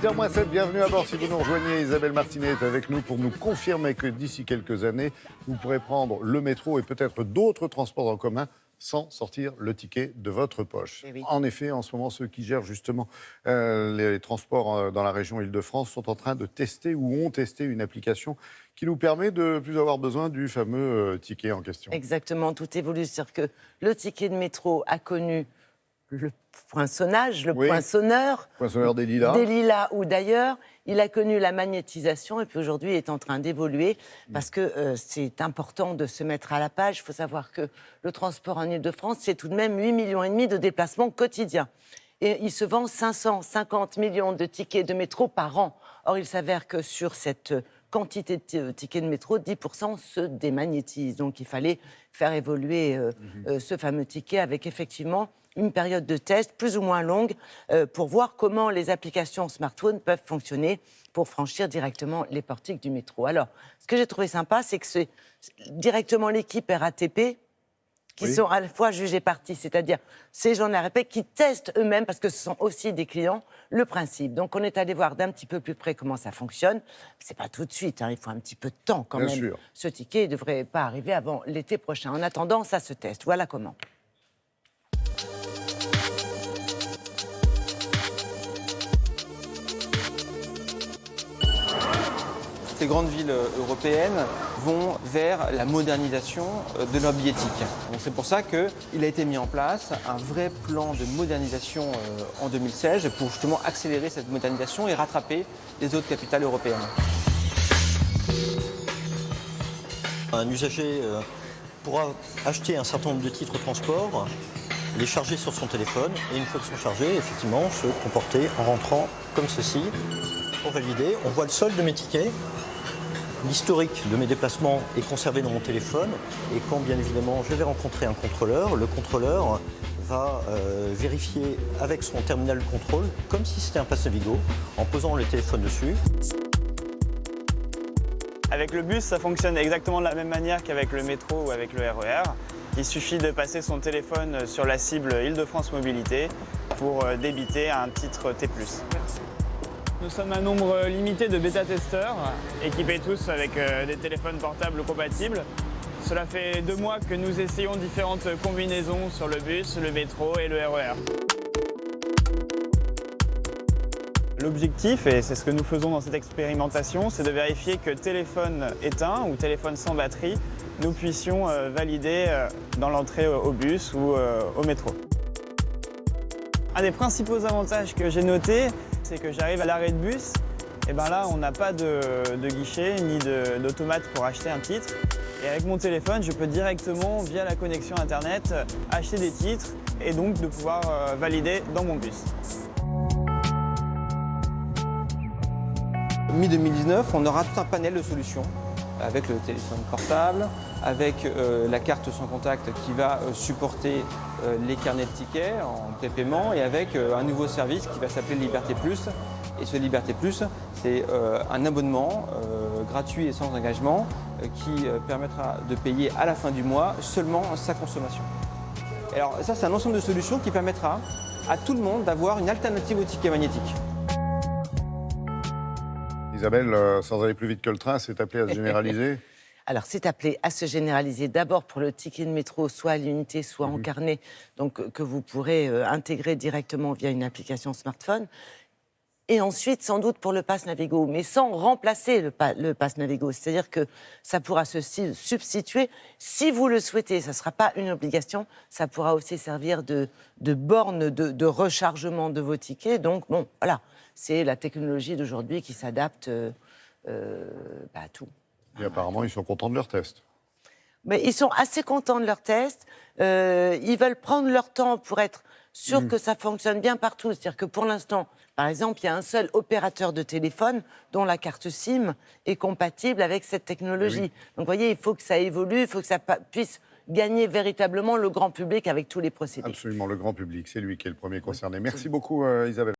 8h07, bienvenue à bord. Si vous nous rejoignez, Isabelle Martinet est avec nous pour nous confirmer que d'ici quelques années, vous pourrez prendre le métro et peut-être d'autres transports en commun sans sortir le ticket de votre poche. Oui. En effet, en ce moment, ceux qui gèrent justement les transports dans la région Île-de-France sont en train de tester ou ont testé une application qui nous permet de ne plus avoir besoin du fameux ticket en question. Exactement, tout évolue. C'est-à-dire que le ticket de métro a connu le poinçonnage, le poinçonneur des lilas. Des lilas ou d'ailleurs, il a connu la magnétisation et puis aujourd'hui est en train d'évoluer parce que c'est important de se mettre à la page. Il faut savoir que le transport en Île-de-France, c'est tout de même 8,5 millions de déplacements quotidiens. Et il se vend 550 millions de tickets de métro par an. Or, il s'avère que sur cette quantité de tickets de métro, 10% se démagnétisent. Donc, il fallait faire évoluer ce fameux ticket avec effectivement une période de test plus ou moins longue pour voir comment les applications smartphone peuvent fonctionner pour franchir directement les portiques du métro. Alors, ce que j'ai trouvé sympa, c'est que c'est directement l'équipe RATP qui sont à la fois jugés partis, c'est-à-dire ces gens de la RATP qui testent eux-mêmes, parce que ce sont aussi des clients, le principe. Donc, on est allé voir d'un petit peu plus près comment ça fonctionne. C'est pas tout de suite, il faut un petit peu de temps quand même. Sûr. Ce ticket ne devrait pas arriver avant l'été prochain. En attendant, ça se teste. Voilà comment. Les grandes villes européennes vont vers la modernisation de leur billettique. Donc c'est pour ça qu'il a été mis en place un vrai plan de modernisation en 2016 pour justement accélérer cette modernisation et rattraper les autres capitales européennes. Un usager pourra acheter un certain nombre de titres transport, les charger sur son téléphone et une fois qu'ils sont chargés, effectivement, se comporter en rentrant comme ceci pour valider. On voit le solde de mes tickets. L'historique de mes déplacements est conservé dans mon téléphone et quand bien évidemment je vais rencontrer un contrôleur, le contrôleur va vérifier avec son terminal de contrôle comme si c'était un pass Navigo en posant le téléphone dessus. Avec le bus, ça fonctionne exactement de la même manière qu'avec le métro ou avec le RER. Il suffit de passer son téléphone sur la cible Île-de-France Mobilité pour débiter un titre T+. Nous sommes un nombre limité de bêta-testeurs, équipés tous avec des téléphones portables compatibles. Cela fait 2 mois que nous essayons différentes combinaisons sur le bus, le métro et le RER. L'objectif, et c'est ce que nous faisons dans cette expérimentation, c'est de vérifier que téléphone éteint ou téléphone sans batterie, nous puissions valider dans l'entrée au bus ou au métro. Un des principaux avantages que j'ai noté, c'est que j'arrive à l'arrêt de bus, et bien là on n'a pas de guichet ni d'automate pour acheter un titre. Et avec mon téléphone, je peux directement, via la connexion internet, acheter des titres et donc de pouvoir valider dans mon bus. Mi-2019, on aura tout un panel de solutions avec le téléphone portable, avec la carte sans contact qui va supporter les carnets de tickets en prépaiement et avec un nouveau service qui va s'appeler Liberté Plus. Et ce Liberté Plus, c'est un abonnement gratuit et sans engagement qui permettra de payer à la fin du mois seulement sa consommation. Et alors ça, c'est un ensemble de solutions qui permettra à tout le monde d'avoir une alternative au ticket magnétique. Isabelle, sans aller plus vite que le train, c'est appelé à se généraliser. Alors, c'est appelé à se généraliser d'abord pour le ticket de métro, soit à l'unité, soit en carnet, donc que vous pourrez intégrer directement via une application smartphone. Et ensuite, sans doute pour le pass Navigo, mais sans remplacer le pass Navigo. C'est-à-dire que ça pourra se substituer, si vous le souhaitez. Ça ne sera pas une obligation. Ça pourra aussi servir de borne de rechargement de vos tickets. Donc, bon, voilà, c'est la technologie d'aujourd'hui qui s'adapte à tout. Et apparemment, ils sont contents de leur test. Mais ils sont assez contents de leur test. Ils veulent prendre leur temps pour être sûrs que ça fonctionne bien partout. C'est-à-dire que pour l'instant, par exemple, il y a un seul opérateur de téléphone dont la carte SIM est compatible avec cette technologie. Donc, vous voyez, il faut que ça évolue, il faut que ça puisse gagner véritablement le grand public avec tous les procédés. Absolument, le grand public, c'est lui qui est le premier concerné. Merci beaucoup, Isabelle.